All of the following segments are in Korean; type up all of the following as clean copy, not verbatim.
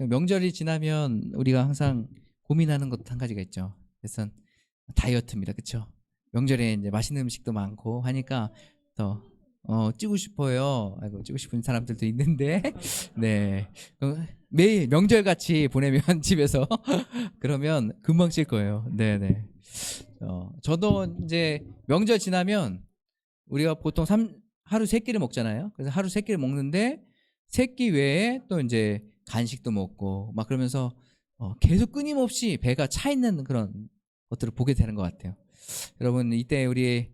명절이 지나면 우리가 항상 고민하는 것도 한 가지가 있죠. 그래서 다이어트입니다. 그렇죠? 명절에 이제 맛있는 음식도 많고 하니까 더 찌고 싶어요. 아이고, 찌고 싶은 사람들도 있는데 네. 매일 명절 같이 보내면 집에서 그러면 금방 찔 거예요. 네네. 저도 이제 명절 지나면 우리가 보통 하루 세 끼를 먹잖아요. 그래서 하루 세 끼를 먹는데 세 끼 외에 또 이제 간식도 먹고 막 그러면서 계속 끊임없이 배가 차 있는 그런 것들을 보게 되는 것 같아요. 여러분 이때 우리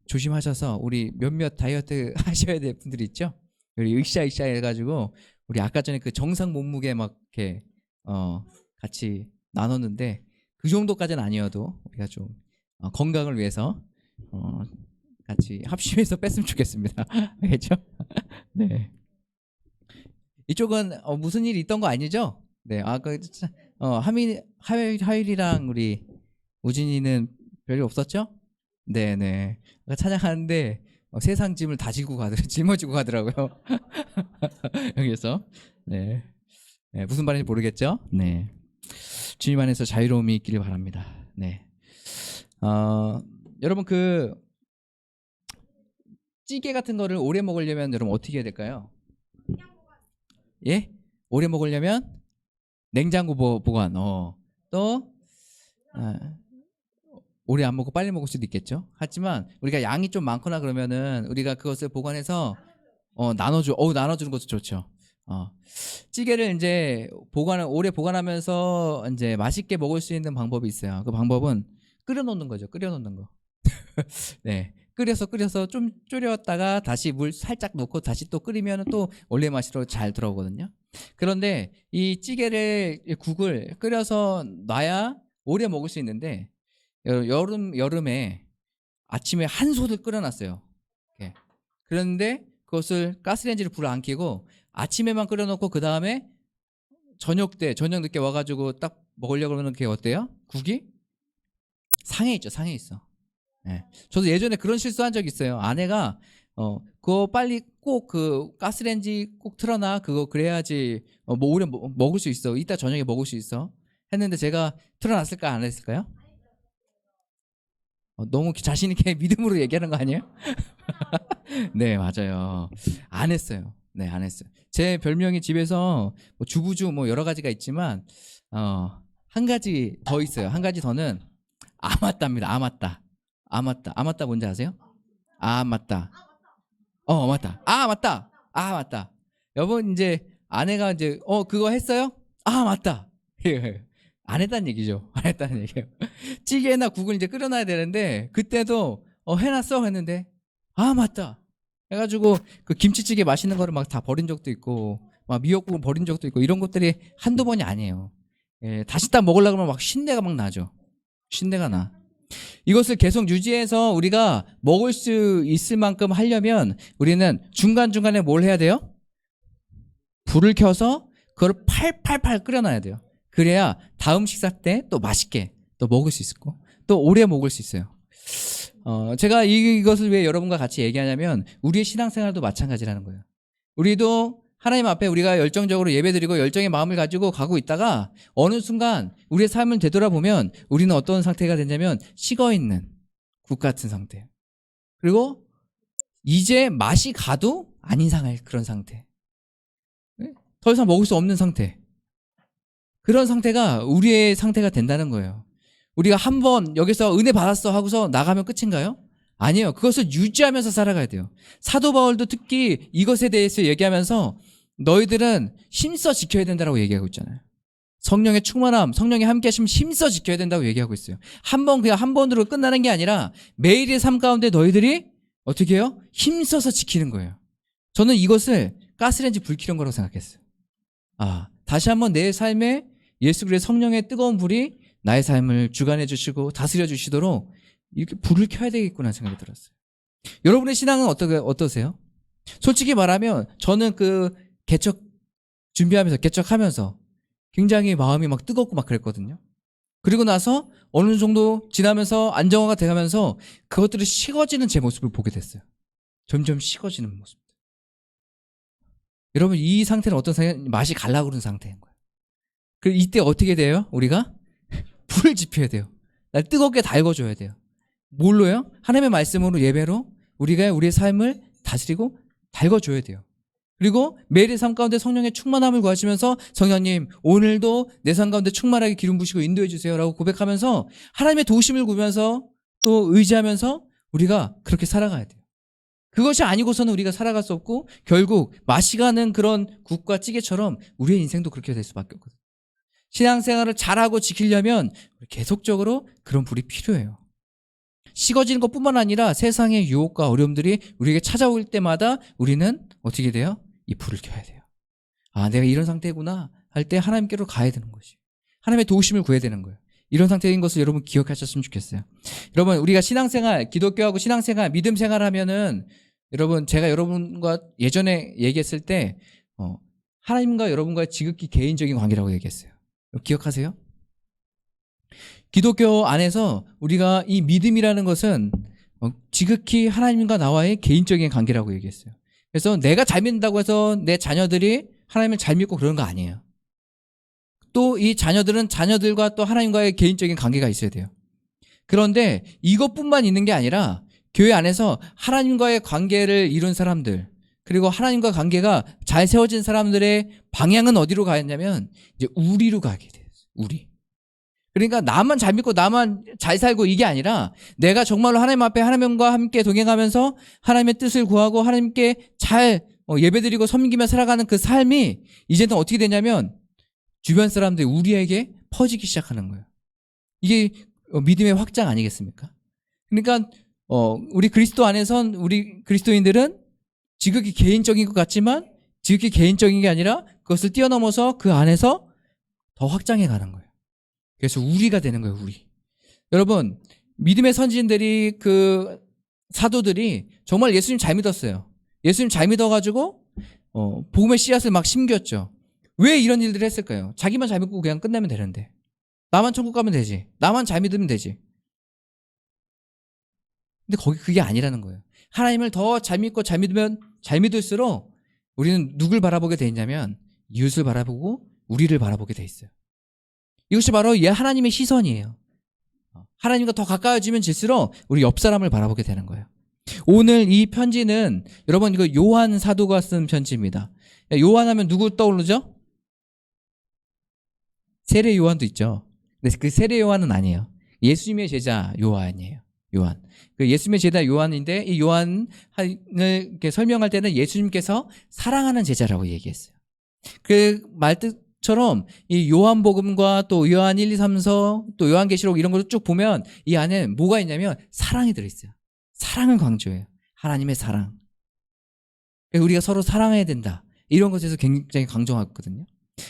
조심하셔서 우리 몇몇 다이어트 하셔야 될 분들 있죠. 우리 으쌰으쌰 해가지고 우리 아까 전에 그 정상 몸무게 막 이렇게 같이 나눴는데 그 정도까지는 아니어도 우리가 좀 건강을 위해서 같이 합심해서 뺐으면 좋겠습니다. 알겠죠? 네. 이쪽은 무슨 일이 있던 거 아니죠? 네. 하율이랑 우리 우진이는 별일 없었죠? 네네. 찬양하는데 세상 짐을 다 짊어지고 가더라고요. 여기서. 네. 네. 무슨 말인지 모르겠죠? 네. 주님 안에서 자유로움이 있기를 바랍니다. 네. 여러분 찌개 같은 거를 오래 먹으려면 여러분 어떻게 해야 될까요? 예? 오래 먹으려면 냉장고 보관. 또 오래 안 먹고 빨리 먹을 수도 있겠죠. 하지만 우리가 양이 좀 많거나 그러면은 우리가 그것을 보관해서 나눠주는 것도 좋죠. 찌개를 이제 오래 보관하면서 이제 맛있게 먹을 수 있는 방법이 있어요. 그 방법은 끓여놓는 거죠. 끓여놓는 거. 네. 끓여서 좀 졸였다가 다시 물 살짝 넣고 다시 또 끓이면 또 원래 맛으로 잘 들어오거든요. 그런데 이 국을 끓여서 놔야 오래 먹을 수 있는데 여름에 아침에 한 솥을 끓여놨어요. 그런데 그것을 가스레인지를 불을 안 켜고 아침에만 끓여놓고 그 다음에 저녁 늦게 와가지고 딱 먹으려고 그러면 그게 어때요? 국이 상해 있어. 네. 저도 예전에 그런 실수한 적 있어요. 아내가 그거 빨리 꼭 그 가스레인지 꼭 틀어놔. 그거 그래야지 뭐 오래 먹을 수 있어. 이따 저녁에 먹을 수 있어. 했는데 제가 틀어놨을까 안 했을까요? 너무 자신 있게 믿음으로 얘기하는 거 아니에요? 네, 맞아요. 안 했어요. 네, 안 했어요. 제 별명이 집에서 뭐 주부주 뭐 여러 가지가 있지만 한 가지 더 있어요. 한 가지 더는 아맞다입니다. 아맞다 뭔지 아세요? 맞다. 맞다. 맞다. 여러분 이제 아내가 이제 그거 했어요? 맞다. 안 했다는 얘기죠. 안 했다는 얘기예요. 찌개나 국을 이제 끓여놔야 되는데 그때도 해놨어 했는데 맞다. 해가지고 그 김치찌개 맛있는 거를 막 다 버린 적도 있고 막 미역국을 버린 적도 있고 이런 것들이 한두 번이 아니에요. 다시 딱 먹으려고 하면 막 신내가 막 나죠. 신내가 나. 이것을 계속 유지해서 우리가 먹을 수 있을 만큼 하려면 우리는 중간중간에 뭘 해야 돼요? 불을 켜서 그걸 팔팔팔 끓여놔야 돼요. 그래야 다음 식사 때 또 맛있게 또 먹을 수 있고 또 오래 먹을 수 있어요. 제가 이것을 왜 여러분과 같이 얘기하냐면 우리의 신앙생활도 마찬가지라는 거예요. 우리도 하나님 앞에 우리가 열정적으로 예배드리고 열정의 마음을 가지고 가고 있다가 어느 순간 우리의 삶을 되돌아보면 우리는 어떤 상태가 되냐면 식어있는 국 같은 상태. 그리고 이제 맛이 가도 안 이상할 그런 상태. 더 이상 먹을 수 없는 상태. 그런 상태가 우리의 상태가 된다는 거예요. 우리가 한번 여기서 은혜 받았어 하고서 나가면 끝인가요? 아니에요. 그것을 유지하면서 살아가야 돼요. 사도 바울도 특히 이것에 대해서 얘기하면서 너희들은 힘써 지켜야 된다고 얘기하고 있잖아요. 성령의 충만함, 성령의 함께하심 힘써 지켜야 된다고 얘기하고 있어요. 그냥 한 번으로 끝나는 게 아니라 매일의 삶 가운데 너희들이 어떻게 해요? 힘써서 지키는 거예요. 저는 이것을 가스레인지 불 켜는 거라고 생각했어요. 다시 한번 내 삶에 예수 그리스도의 성령의 뜨거운 불이 나의 삶을 주관해 주시고 다스려 주시도록 이렇게 불을 켜야 되겠구나 생각이 들었어요. 여러분의 신앙은 어떠세요? 솔직히 말하면 저는 개척하면서 굉장히 마음이 막 뜨겁고 막 그랬거든요. 그리고 나서 어느 정도 지나면서 안정화가 돼가면서 그것들이 식어지는 제 모습을 보게 됐어요. 점점 식어지는 모습. 여러분 이 상태는 어떤 상태? 맛이 갈라 그런 상태인 거예요. 그리고 이때 어떻게 돼요? 우리가 불을 지펴야 돼요. 날 뜨겁게 달궈줘야 돼요. 뭘로요? 하나님의 말씀으로 예배로 우리가 우리의 삶을 다스리고 달궈줘야 돼요. 그리고 매일의 삶 가운데 성령의 충만함을 구하시면서 성령님 오늘도 내 삶 가운데 충만하게 기름 부시고 인도해 주세요 라고 고백하면서 하나님의 도우심을 구하면서 또 의지하면서 우리가 그렇게 살아가야 돼요. 그것이 아니고서는 우리가 살아갈 수 없고 결국 맛이 가는 그런 국과 찌개처럼 우리의 인생도 그렇게 될 수밖에 없거든요. 신앙생활을 잘하고 지키려면 계속적으로 그런 불이 필요해요. 식어지는 것뿐만 아니라 세상의 유혹과 어려움들이 우리에게 찾아올 때마다 우리는 어떻게 돼요? 이 불을 켜야 돼요. 아, 내가 이런 상태구나 할 때 하나님께로 가야 되는 것이. 하나님의 도우심을 구해야 되는 거예요. 이런 상태인 것을 여러분 기억하셨으면 좋겠어요. 여러분 우리가 신앙생활, 기독교하고 신앙생활, 믿음생활 하면은 여러분 제가 여러분과 예전에 얘기했을 때 하나님과 여러분과의 지극히 개인적인 관계라고 얘기했어요. 기억하세요? 기독교 안에서 우리가 이 믿음이라는 것은 지극히 하나님과 나와의 개인적인 관계라고 얘기했어요. 그래서 내가 잘 믿는다고 해서 내 자녀들이 하나님을 잘 믿고 그런 거 아니에요. 또 이 자녀들은 자녀들과 또 하나님과의 개인적인 관계가 있어야 돼요. 그런데 이것뿐만 있는 게 아니라 교회 안에서 하나님과의 관계를 이룬 사람들, 그리고 하나님과 관계가 잘 세워진 사람들의 방향은 어디로 가냐면 이제 우리로 가게 돼요. 우리. 그러니까 나만 잘 믿고 나만 잘 살고 이게 아니라 내가 정말로 하나님 앞에 하나님과 함께 동행하면서 하나님의 뜻을 구하고 하나님께 잘 예배드리고 섬기며 살아가는 그 삶이 이제는 어떻게 되냐면 주변 사람들이 우리에게 퍼지기 시작하는 거예요. 이게 믿음의 확장 아니겠습니까? 그러니까 우리 그리스도 안에선 우리 그리스도인들은 지극히 개인적인 것 같지만 지극히 개인적인 게 아니라 그것을 뛰어넘어서 그 안에서 더 확장해 가는 거예요. 그래서 우리가 되는 거예요, 우리. 여러분, 믿음의 선진들이 그 사도들이 정말 예수님 잘 믿었어요. 예수님 잘 믿어가지고 복음의 씨앗을 막 심겼죠. 왜 이런 일들을 했을까요? 자기만 잘 믿고 그냥 끝내면 되는데. 나만 천국 가면 되지. 나만 잘 믿으면 되지. 근데 그게 아니라는 거예요. 하나님을 더 잘 믿고 잘 믿을수록 우리는 누굴 바라보게 돼 있냐면 이웃을 바라보고 우리를 바라보게 돼 있어요. 이것이 바로 하나님의 시선이에요. 하나님과 더 가까워지면 질수록 우리 옆 사람을 바라보게 되는 거예요. 오늘 이 편지는 여러분 이거 요한 사도가 쓴 편지입니다. 요한 하면 누구 떠오르죠? 세례 요한도 있죠. 근데 그 세례 요한은 아니에요. 예수님의 제자 요한이에요. 요한. 그 예수님의 제자 요한인데 이 요한을 이렇게 설명할 때는 예수님께서 사랑하는 제자라고 얘기했어요. 그 말뜻처럼 이 요한복음과 또 요한 1, 2, 3서 또 요한계시록 이런 걸 쭉 보면 이 안에 뭐가 있냐면 사랑이 들어있어요. 사랑을 강조해요. 하나님의 사랑. 우리가 서로 사랑해야 된다. 이런 것에서 굉장히 강조하거든요.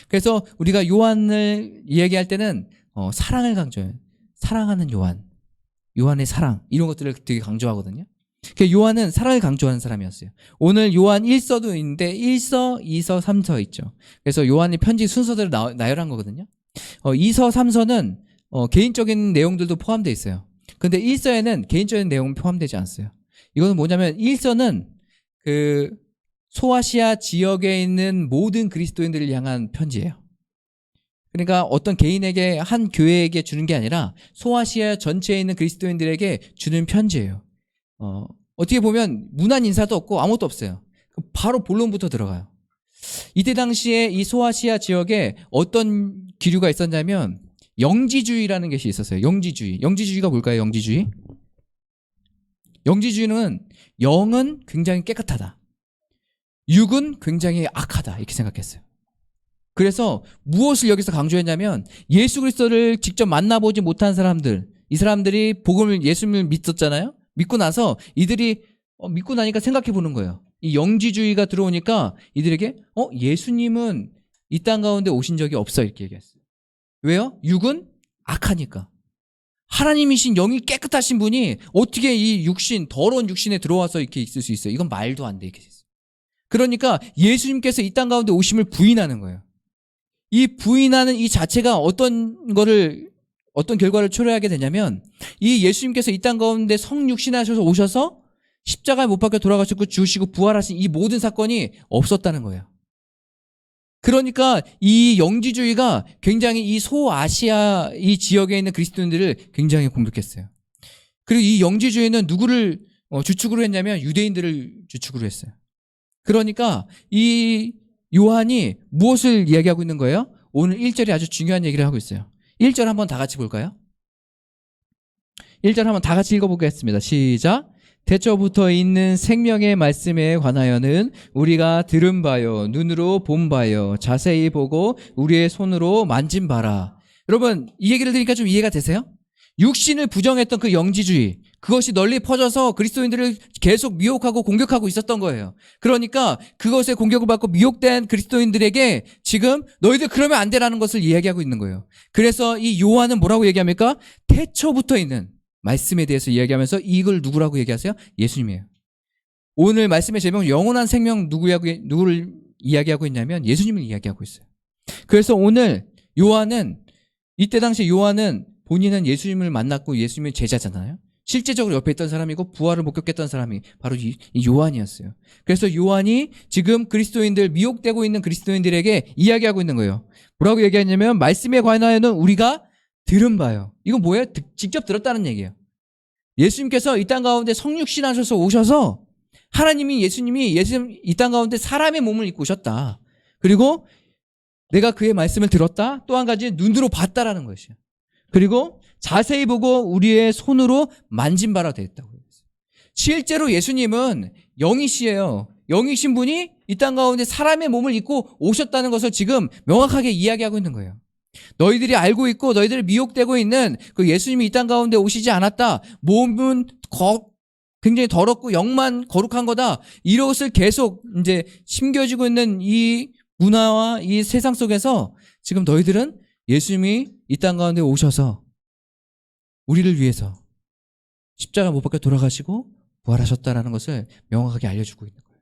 그래서 우리가 요한을 이야기할 때는 사랑을 강조해요. 사랑하는 요한. 요한의 사랑 이런 것들을 되게 강조하거든요. 요한은 사랑을 강조하는 사람이었어요. 오늘 요한 1서도 있는데 1서, 2서, 3서 있죠. 그래서 요한의 편지 순서대로 나열한 거거든요. 2서, 3서는 개인적인 내용들도 포함되어 있어요. 근데 1서에는 개인적인 내용은 포함되지 않았어요. 이거는 뭐냐면 1서는 그 소아시아 지역에 있는 모든 그리스도인들을 향한 편지예요. 그러니까 어떤 개인에게 한 교회에게 주는 게 아니라 소아시아 전체에 있는 그리스도인들에게 주는 편지예요. 어떻게 보면 문안 인사도 없고 아무것도 없어요. 바로 본론부터 들어가요. 이때 당시에 이 소아시아 지역에 어떤 기류가 있었냐면 영지주의라는 것이 있었어요. 영지주의. 영지주의가 뭘까요? 영지주의? 영지주의는 영은 굉장히 깨끗하다. 육은 굉장히 악하다. 이렇게 생각했어요. 그래서 무엇을 여기서 강조했냐면 예수 그리스도를 직접 만나보지 못한 사람들, 이 사람들이 예수님을 믿었잖아요. 믿고 나서 이들이 믿고 나니까 생각해 보는 거예요. 이 영지주의가 들어오니까 이들에게 예수님은 이 땅 가운데 오신 적이 없어 이렇게 얘기했어요. 왜요? 육은 악하니까. 하나님이신 영이 깨끗하신 분이 어떻게 이 더러운 육신에 들어와서 이렇게 있을 수 있어요? 이건 말도 안 돼 이렇게 됐어요. 그러니까 예수님께서 이 땅 가운데 오심을 부인하는 거예요. 이 부인하는 이 자체가 어떤 결과를 초래하게 되냐면 이 예수님께서 이 땅 가운데 성육신하셔서 오셔서 십자가에 못 박혀 돌아가셨고 죽으시고 부활하신 이 모든 사건이 없었다는 거예요. 그러니까 이 영지주의가 굉장히 이 소아시아 이 지역에 있는 그리스도인들을 굉장히 공격했어요. 그리고 이 영지주의는 누구를 주축으로 했냐면 유대인들을 주축으로 했어요. 그러니까 이 요한이 무엇을 이야기하고 있는 거예요? 오늘 1절에 아주 중요한 얘기를 하고 있어요. 1절 한번 다 같이 볼까요? 1절 한번 다 같이 읽어보겠습니다. 시작. 태초부터 있는 생명의 말씀에 관하여는 우리가 들은 바요, 눈으로 본 바요, 자세히 보고 우리의 손으로 만진 바라. 여러분, 이 얘기를 들으니까 좀 이해가 되세요? 육신을 부정했던 그 영지주의, 그것이 널리 퍼져서 그리스도인들을 계속 미혹하고 공격하고 있었던 거예요. 그러니까 그것에 공격을 받고 미혹된 그리스도인들에게 지금 너희들 그러면 안 되라는 것을 이야기하고 있는 거예요. 그래서 이 요한은 뭐라고 얘기합니까? 태초부터 있는 말씀에 대해서 이야기하면서 이걸 누구라고 얘기하세요? 예수님이에요. 오늘 말씀의 제목은 영원한 생명 누구를 이야기하고 있냐면 예수님을 이야기하고 있어요. 그래서 오늘 요한은 이때 당시 요한은 본인은 예수님을 만났고 예수님의 제자잖아요. 실제적으로 옆에 있던 사람이고 부활을 목격했던 사람이 바로 이 요한이었어요. 그래서 요한이 지금 그리스도인들, 미혹되고 있는 그리스도인들에게 이야기하고 있는 거예요. 뭐라고 얘기하냐면 말씀에 관하여는 우리가 들은 바요. 이건 뭐예요? 직접 들었다는 얘기예요. 예수님께서 이 땅 가운데 성육신하셔서 오셔서 하나님이 예수님이 이 땅 가운데 사람의 몸을 입고 오셨다. 그리고 내가 그의 말씀을 들었다. 또 한 가지 눈으로 봤다라는 것이에요. 그리고 자세히 보고 우리의 손으로 만진 바라 되었다고 했어요. 실제로 예수님은 영이시에요. 영이신 분이 이 땅 가운데 사람의 몸을 입고 오셨다는 것을 지금 명확하게 이야기하고 있는 거예요. 너희들이 알고 있고 너희들이 미혹되고 있는 그 예수님이 이 땅 가운데 오시지 않았다. 몸은 굉장히 더럽고 영만 거룩한 거다. 이것을 계속 이제 심겨지고 있는 이 문화와 이 세상 속에서 지금 너희들은 예수님이 이 땅 가운데 오셔서 우리를 위해서 십자가 못 박혀 돌아가시고 부활하셨다라는 것을 명확하게 알려주고 있는 거예요.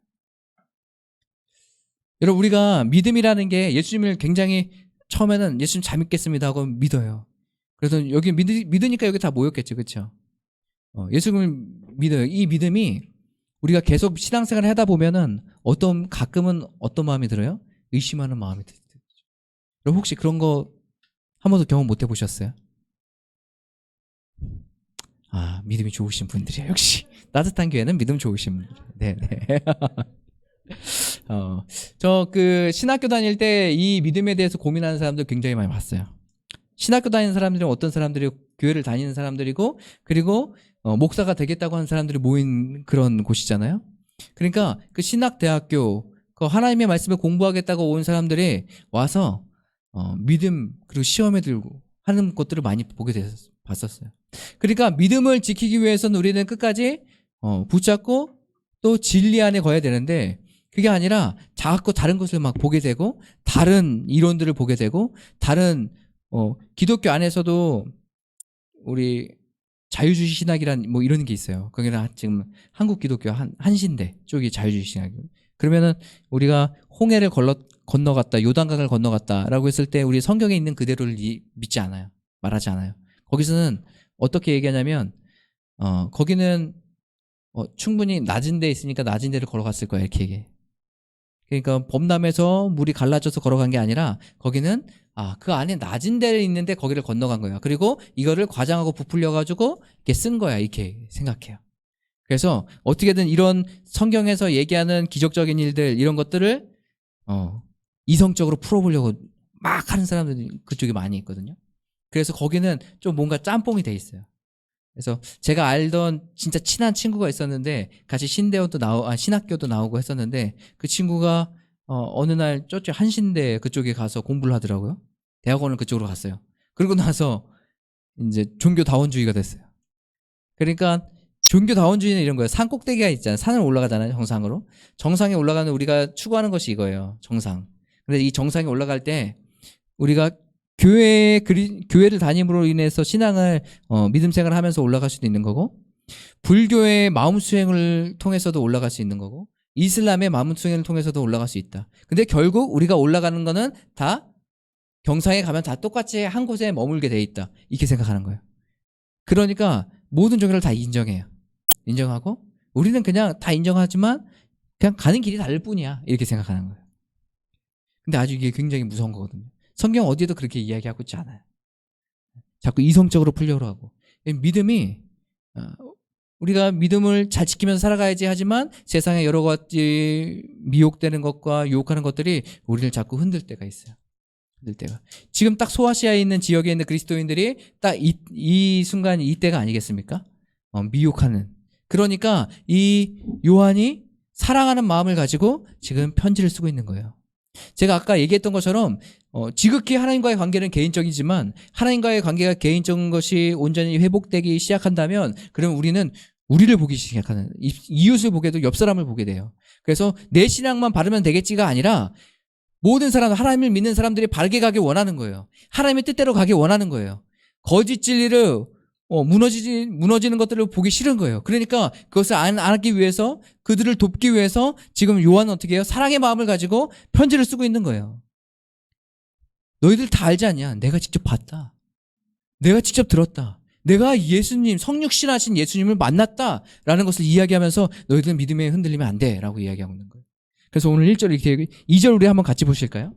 여러분, 우리가 믿음이라는 게 예수님을 굉장히 처음에는 예수님 잘 믿겠습니다 하고 믿어요. 그래서 여기 믿으니까 여기 다 모였겠죠. 그렇죠? 예수님을 믿어요. 이 믿음이 우리가 계속 신앙생활을 하다 보면은 가끔은 어떤 마음이 들어요? 의심하는 마음이 들어요. 여러분 혹시 그런 거 한 번도 경험 못 해보셨어요? 아, 믿음이 좋으신 분들이에요. 역시 따뜻한 교회는 믿음 좋으신 분들. 네네. 저 신학교 다닐 때 이 믿음에 대해서 고민하는 사람들 굉장히 많이 봤어요. 신학교 다니는 사람들은 어떤 사람들이 교회를 다니는 사람들이고, 그리고 목사가 되겠다고 하는 사람들이 모인 그런 곳이잖아요. 그러니까 그 신학대학교, 그 하나님의 말씀을 공부하겠다고 온 사람들이 와서 믿음 그리고 시험에 들고 하는 것들을 많이 봤었어요. 그러니까 믿음을 지키기 위해서는 우리는 끝까지 붙잡고 또 진리 안에 거야 되는데, 그게 아니라 자꾸 다른 것을 막 보게 되고 다른 이론들을 보게 되고 다른 기독교 안에서도 우리 자유주의 신학이란 뭐 이런 게 있어요. 거기는 지금 한국 기독교 한신대 쪽이 자유주의 신학이에요. 그러면은 우리가 홍해를 건너갔다, 요단강을 건너갔다라고 했을 때 우리 성경에 있는 그대로를 믿지 않아요. 말하지 않아요. 거기서는 어떻게 얘기하냐면 거기는 충분히 낮은 데 있으니까 낮은 데를 걸어갔을 거야 이렇게 얘기해. 그러니까 범람에서 물이 갈라져서 걸어간 게 아니라 거기는 그 안에 낮은 데를 있는데 거기를 건너간 거야. 그리고 이거를 과장하고 부풀려가지고 이렇게 쓴 거야 이렇게 생각해요. 그래서 어떻게든 이런 성경에서 얘기하는 기적적인 일들 이런 것들을 이성적으로 풀어보려고 막 하는 사람들이 그쪽에 많이 있거든요. 그래서 거기는 좀 뭔가 짬뽕이 돼 있어요. 그래서 제가 알던 진짜 친한 친구가 있었는데 같이 신학교도 나오고 했었는데 그 친구가 어느 날 저쪽 한신대 그쪽에 가서 공부를 하더라고요. 대학원을 그쪽으로 갔어요. 그러고 나서 이제 종교다원주의가 됐어요. 그러니까 종교다원주의는 이런 거예요. 산 꼭대기가 있잖아요. 산을 올라가잖아요. 정상으로. 정상에 올라가는 우리가 추구하는 것이 이거예요. 정상. 근데 이 정상에 올라갈 때 우리가 교회를 다님으로 인해서 신앙을 믿음 생활을 하면서 올라갈 수도 있는 거고, 불교의 마음 수행을 통해서도 올라갈 수 있는 거고, 이슬람의 마음 수행을 통해서도 올라갈 수 있다. 근데 결국 우리가 올라가는 거는 다 경상에 가면 다 똑같이 한 곳에 머물게 돼 있다. 이렇게 생각하는 거예요. 그러니까 모든 종교를 다 인정해요. 인정하고 우리는 그냥 다 인정하지만 그냥 가는 길이 다를 뿐이야. 이렇게 생각하는 거예요. 근데 아주 이게 굉장히 무서운 거거든요. 성경 어디에도 그렇게 이야기하고 있지 않아요. 자꾸 이성적으로 풀려고 하고. 믿음이 우리가 믿음을 잘 지키면서 살아가야지 하지만 세상에 여러 가지 미혹되는 것과 유혹하는 것들이 우리를 자꾸 흔들 때가 있어요. 흔들 때가. 지금 딱 소아시아에 있는 지역에 있는 그리스도인들이 딱 이 순간 이때가 아니겠습니까? 미혹하는. 그러니까 이 요한이 사랑하는 마음을 가지고 지금 편지를 쓰고 있는 거예요. 제가 아까 얘기했던 것처럼 지극히 하나님과의 관계는 개인적이지만 하나님과의 관계가 개인적인 것이 온전히 회복되기 시작한다면 그러면 우리는 우리를 보기 시작하는, 이웃을 보게도 옆 사람을 보게 돼요. 그래서 내 신앙만 바르면 되겠지가 아니라 모든 사람, 하나님을 믿는 사람들이 바르게 가길 원하는 거예요. 하나님의 뜻대로 가길 원하는 거예요. 거짓 진리를 무너지는 것들을 보기 싫은 거예요. 그러니까 그것을 안 하기 위해서, 그들을 돕기 위해서 지금 요한은 어떻게 해요? 사랑의 마음을 가지고 편지를 쓰고 있는 거예요. 너희들 다 알지 않냐? 내가 직접 봤다. 내가 직접 들었다. 내가 예수님, 성육신하신 예수님을 만났다라는 것을 이야기하면서 너희들 믿음에 흔들리면 안 돼 라고 이야기하고 있는 거예요. 그래서 오늘 1절 이렇게, 2절 우리 한번 같이 보실까요?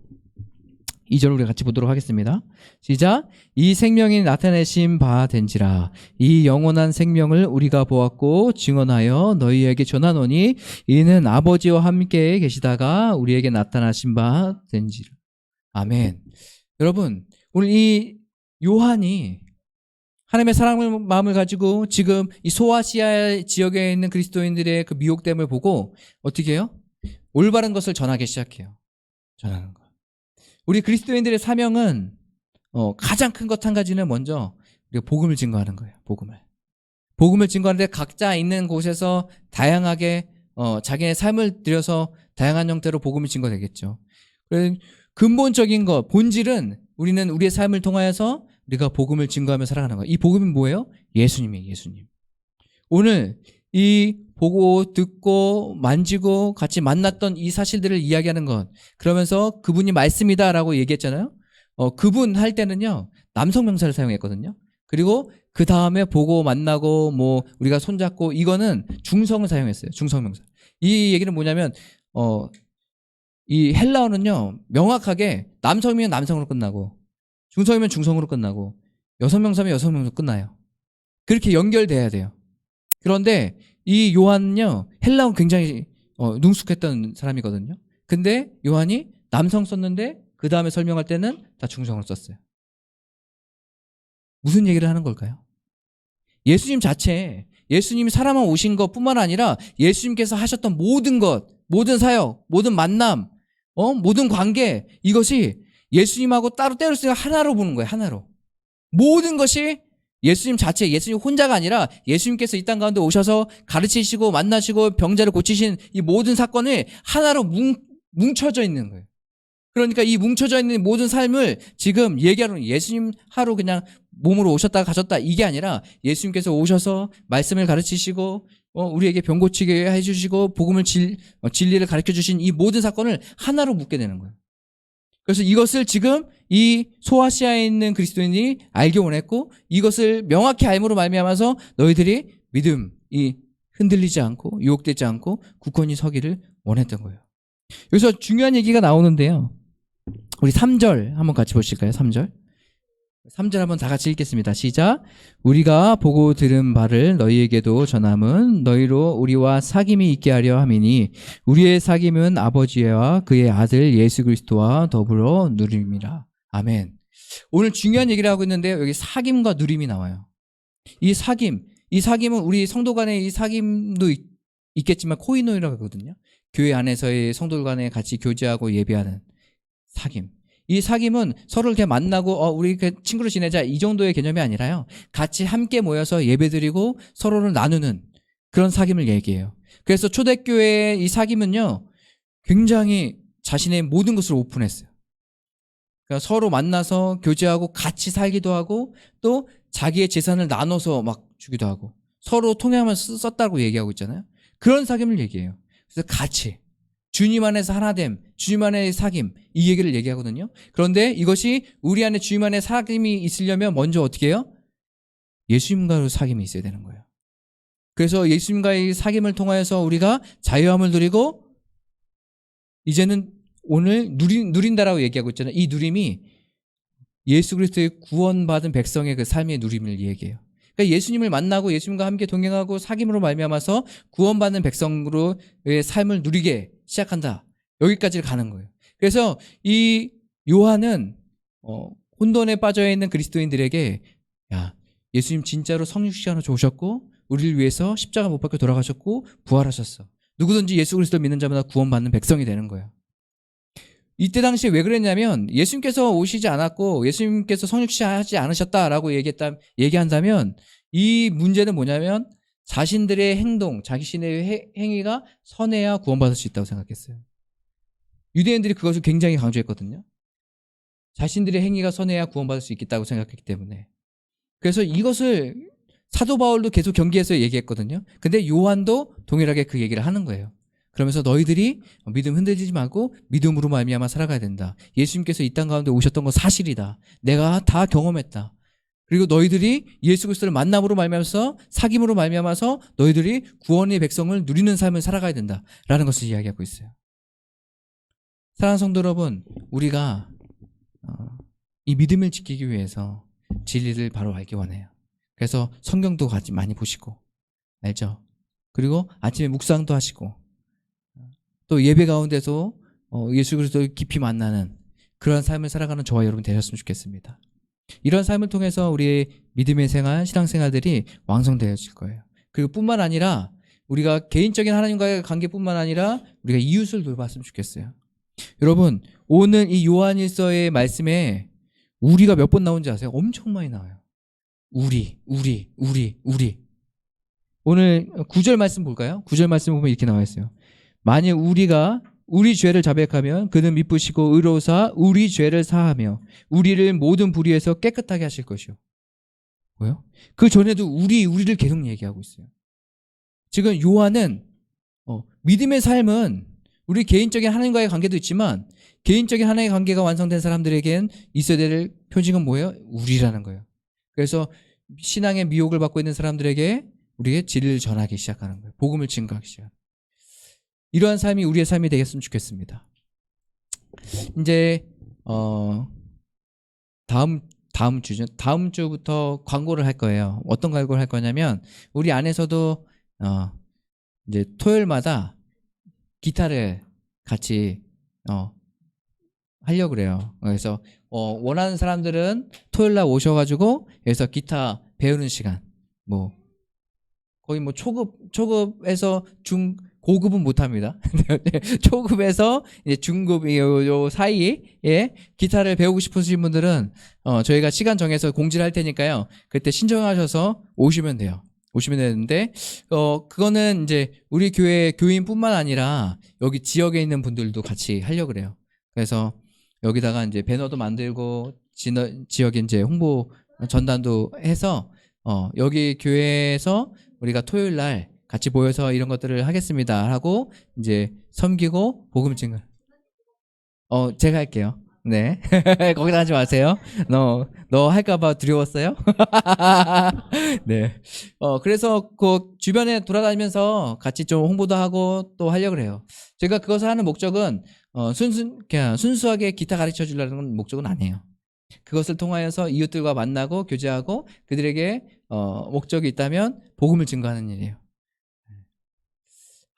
2절 우리 같이 보도록 하겠습니다. 시작. 이 생명이 나타내신 바 된지라. 이 영원한 생명을 우리가 보았고 증언하여 너희에게 전하노니 이는 아버지와 함께 계시다가 우리에게 나타나신 바 된지라. 아멘. 여러분, 오늘 이 요한이 하나님의 사랑의 마음을 가지고 지금 이 소아시아 지역에 있는 그리스도인들의 그 미혹됨을 보고 어떻게 해요? 올바른 것을 전하기 시작해요. 전하는 거. 우리 그리스도인들의 사명은 가장 큰 것 한 가지는 먼저 우리가 복음을 증거하는 거예요. 복음을 증거하는데 각자 있는 곳에서 다양하게 자기의 삶을 들여서 다양한 형태로 복음이 증거되겠죠. 근본적인 것, 본질은 우리는 우리의 삶을 통하여서 우리가 복음을 증거하며 살아가는 거예요. 이 복음은 뭐예요? 예수님이에요. 예수님. 오늘 이 보고 듣고 만지고 같이 만났던 이 사실들을 이야기하는 것, 그러면서 그분이 말씀이다라고 얘기했잖아요. 그분 할 때는요 남성 명사를 사용했거든요. 그리고 그 다음에 보고 만나고 뭐 우리가 손잡고 이거는 중성을 사용했어요. 중성 명사. 이 얘기는 뭐냐면 이 헬라어는요 명확하게 남성이면 남성으로 끝나고 중성이면 중성으로 끝나고 여성 명사면 여성 명사로 끝나요. 그렇게 연결돼야 돼요. 그런데 이 요한은요 헬라어는 굉장히 능숙했던 사람이거든요. 근데 요한이 남성 썼는데 그 다음에 설명할 때는 다 중성을 썼어요. 무슨 얘기를 하는 걸까요? 예수님 자체, 예수님이 사람만 오신 것뿐만 아니라 예수님께서 하셨던 모든 것, 모든 사역, 모든 만남, 모든 관계, 이것이 예수님하고 따로 떼어서 하나로 보는 거예요. 하나로. 모든 것이 예수님 자체, 예수님 혼자가 아니라 예수님께서 이 땅 가운데 오셔서 가르치시고 만나시고 병자를 고치신 이 모든 사건이 하나로 뭉쳐져 있는 거예요. 그러니까 이 뭉쳐져 있는 모든 삶을 지금 얘기하는, 예수님 하루 그냥 몸으로 오셨다가 가셨다 이게 아니라 예수님께서 오셔서 말씀을 가르치시고 우리에게 병 고치게 해주시고 복음을 진리를 가르쳐주신 이 모든 사건을 하나로 묶게 되는 거예요. 그래서 이것을 지금 이 소아시아에 있는 그리스도인이 알기 원했고 이것을 명확히 알므로 말미암아서 너희들이 믿음이 흔들리지 않고 유혹되지 않고 굳건히 서기를 원했던 거예요. 여기서 중요한 얘기가 나오는데요. 우리 3절 한번 같이 보실까요? 3절 한번 다 같이 읽겠습니다. 시작. 우리가 보고 들은 바를 너희에게도 전함은 너희로 우리와 사귐이 있게 하려 함이니 우리의 사귐은 아버지와 그의 아들 예수 그리스도와 더불어 누림이라. 아멘. 오늘 중요한 얘기를 하고 있는데요. 여기 사귐과 누림이 나와요. 이 사귐은 우리 성도 간의 이 사귐도 있겠지만 코이노이라고 하거든요. 교회 안에서의 성도 간에 같이 교제하고 예배하는 사귐. 이 사귐은 서로를 이렇게 만나고 우리 친구로 지내자 이 정도의 개념이 아니라요. 같이 함께 모여서 예배드리고 서로를 나누는 그런 사귐을 얘기해요. 그래서 초대교회의 이 사귐은요. 굉장히 자신의 모든 것을 오픈했어요. 그러니까 서로 만나서 교제하고 같이 살기도 하고 또 자기의 재산을 나눠서 막 주기도 하고 서로 통행하면서 썼다고 얘기하고 있잖아요. 그런 사귐을 얘기해요. 그래서 같이 주님 안에서 하나됨, 주님 안의 사귐 이 얘기를 얘기하거든요. 그런데 이것이 우리 안에 주님 안에 사귐이 있으려면 먼저 어떻게 해요? 예수님과의 사귐이 있어야 되는 거예요. 그래서 예수님과의 사귐을 통하여서 우리가 자유함을 누리고 이제는 오늘 누린다라고 얘기하고 있잖아요. 이 누림이 예수 그리스도의 구원받은 백성의 그 삶의 누림을 얘기해요. 그러니까 예수님을 만나고 예수님과 함께 동행하고 사귐으로 말미암아서 구원받는 백성으로의 삶을 누리게 시작한다. 여기까지 가는 거예요. 그래서 이 요한은 혼돈에 빠져 있는 그리스도인들에게 야, 예수님 진짜로 성육신으로 오셨고 우리를 위해서 십자가 못 박혀 돌아가셨고 부활하셨어. 누구든지 예수 그리스도 믿는 자마다 구원받는 백성이 되는 거예요. 이때 당시에 왜 그랬냐면 예수님께서 오시지 않았고 예수님께서 성육신하지 않으셨다라고 얘기한다면 이 문제는 뭐냐면 자신들의 행동, 자신의 행위가 선해야 구원받을 수 있다고 생각했어요. 유대인들이 그것을 굉장히 강조했거든요. 자신들의 행위가 선해야 구원받을 수 있겠다고 생각했기 때문에. 그래서 이것을 사도 바울도 계속 경계해서 얘기했거든요. 근데 요한도 동일하게 그 얘기를 하는 거예요. 그러면서 너희들이 믿음 흔들리지 말고 믿음으로 말미암아 살아가야 된다. 예수님께서 이 땅 가운데 오셨던 건 사실이다. 내가 다 경험했다. 그리고 너희들이 예수 그리스도를 만남으로 말미암아서 사귐으로 말미암아서 너희들이 구원의 백성을 누리는 삶을 살아가야 된다라는 것을 이야기하고 있어요. 사랑하는 성도 여러분, 우리가 이 믿음을 지키기 위해서 진리를 바로 알기 원해요. 그래서 성경도 같이 많이 보시고 알죠? 그리고 아침에 묵상도 하시고 또 예배 가운데서 예수 그리스도를 깊이 만나는 그런 삶을 살아가는 저와 여러분 되셨으면 좋겠습니다. 이런 삶을 통해서 우리의 믿음의 생활, 신앙생활들이 완성되어질 거예요. 그리고 뿐만 아니라 우리가 개인적인 하나님과의 관계뿐만 아니라 우리가 이웃을 돌봤으면 좋겠어요. 여러분, 오늘 이 요한일서의 말씀에 우리가 몇 번 나온지 아세요? 엄청 많이 나와요. 우리. 오늘 9절 말씀 볼까요? 9절 말씀 보면 이렇게 나와 있어요. 만일 우리가 우리 죄를 자백하면 그는 미쁘시고 의로우사 우리 죄를 사하며 우리를 모든 불의에서 깨끗하게 하실 것이요. 뭐요? 그 전에도 우리를 계속 얘기하고 있어요. 지금 요한은 믿음의 삶은 우리 개인적인 하나님과의 관계도 있지만 개인적인 하나님의 관계가 완성된 사람들에겐 있어야 될 표징은 뭐예요? 우리라는 거예요. 그래서 신앙의 미혹을 받고 있는 사람들에게 우리의 진리를 전하기 시작하는 거예요. 복음을 증거하기 시작하는 거예요. 이러한 삶이 우리의 삶이 되겠으면 좋겠습니다. 이제 다음 주부터 광고를 할 거예요. 어떤 광고를 할 거냐면 우리 안에서도 이제 토요일마다 기타를 같이 하려고 그래요. 그래서 원하는 사람들은 토요일 날 오셔가지고 여기서 기타 배우는 시간 뭐 거의 뭐 초급에서 고급은 못합니다. 초급에서 이제 중급 요 사이에 기타를 배우고 싶으신 분들은 저희가 시간 정해서 공지를 할 테니까요. 그때 신청하셔서 오시면 돼요. 오시면 되는데 그거는 이제 우리 교회 교인뿐만 아니라 여기 지역에 있는 분들도 같이 하려고 그래요. 그래서 여기다가 이제 배너도 만들고 지역에 이제 홍보 전단도 해서 여기 교회에서 우리가 토요일 날 같이 모여서 이런 것들을 하겠습니다 하고 이제 섬기고 복음 증거 제가 할게요. 네. 거기다 하지 마세요. 너 할까봐 두려웠어요? 네. 그래서 그 주변에 돌아다니면서 같이 좀 홍보도 하고 또 하려고 그래요. 제가 그것을 하는 목적은 그냥 순수하게 기타 가르쳐 주려는 목적은 아니에요. 그것을 통하여서 이웃들과 만나고 교제하고 그들에게 목적이 있다면 복음을 증거하는 일이에요.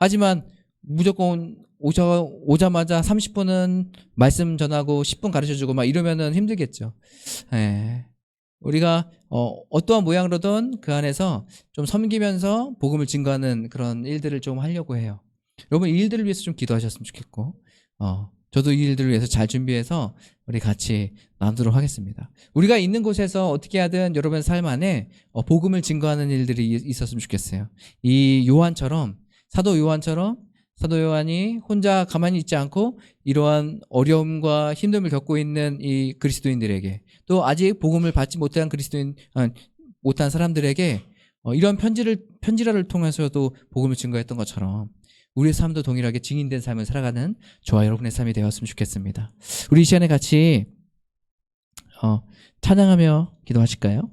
하지만 무조건 오자마자 30분은 말씀 전하고 10분 가르쳐주고 막 이러면은 힘들겠죠. 예. 우리가 어떠한 모양으로든 그 안에서 좀 섬기면서 복음을 증거하는 그런 일들을 좀 하려고 해요. 여러분 이 일들을 위해서 좀 기도하셨으면 좋겠고 저도 이 일들을 위해서 잘 준비해서 우리 같이 나누도록 하겠습니다. 우리가 있는 곳에서 어떻게 하든 여러분 삶 안에 복음을 증거하는 일들이 있었으면 좋겠어요. 이 사도 요한이 혼자 가만히 있지 않고 이러한 어려움과 힘듦을 겪고 있는 이 그리스도인들에게 또 아직 복음을 받지 못한 못한 사람들에게 이런 편지라를 통해서도 복음을 증거했던 것처럼 우리의 삶도 동일하게 증인된 삶을 살아가는 저와 여러분의 삶이 되었으면 좋겠습니다. 우리 이 시간에 같이 찬양하며 기도하실까요?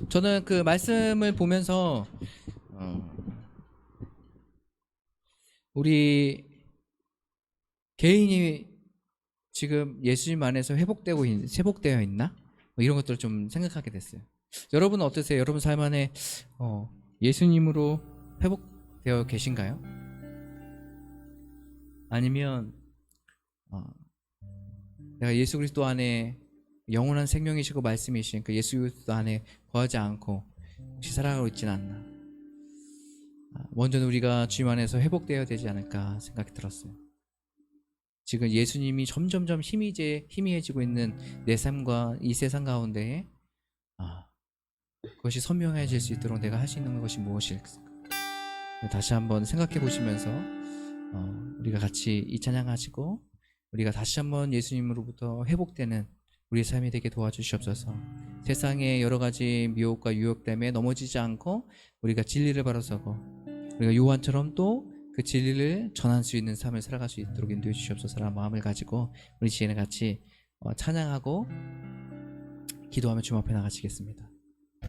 저는 그 말씀을 보면서 우리 개인이 지금 예수님 안에서 회복되어 있나? 뭐 이런 것들을 좀 생각하게 됐어요. 여러분은 어떠세요? 여러분 삶 안에 예수님으로 회복되어 계신가요? 아니면 내가 예수 그리스도 안에 영원한 생명이시고 말씀이신 그 예수 그리스도 안에 거하지 않고 혹시 살아가고 있지는 않나? 먼저는 우리가 주님 안에서 회복되어야 되지 않을까 생각이 들었어요. 지금 예수님이 점점점 희미해지고 있는 내 삶과 이 세상 가운데에 그것이 선명해질 수 있도록 내가 할 수 있는 것이 무엇일까? 다시 한번 생각해 보시면서 우리가 같이 이 찬양하시고 우리가 다시 한번 예수님으로부터 회복되는 우리의 삶이 되게 도와주시옵소서. 세상의 여러 가지 미혹과 유혹 때문에 넘어지지 않고 우리가 진리를 바로서고 우리가 요한처럼 또 그 진리를 전할 수 있는 삶을 살아갈 수 있도록 인도해 주시옵소서라는 마음을 가지고 우리 지혜는 같이 찬양하고 기도하며 주님 앞에 나가시겠습니다.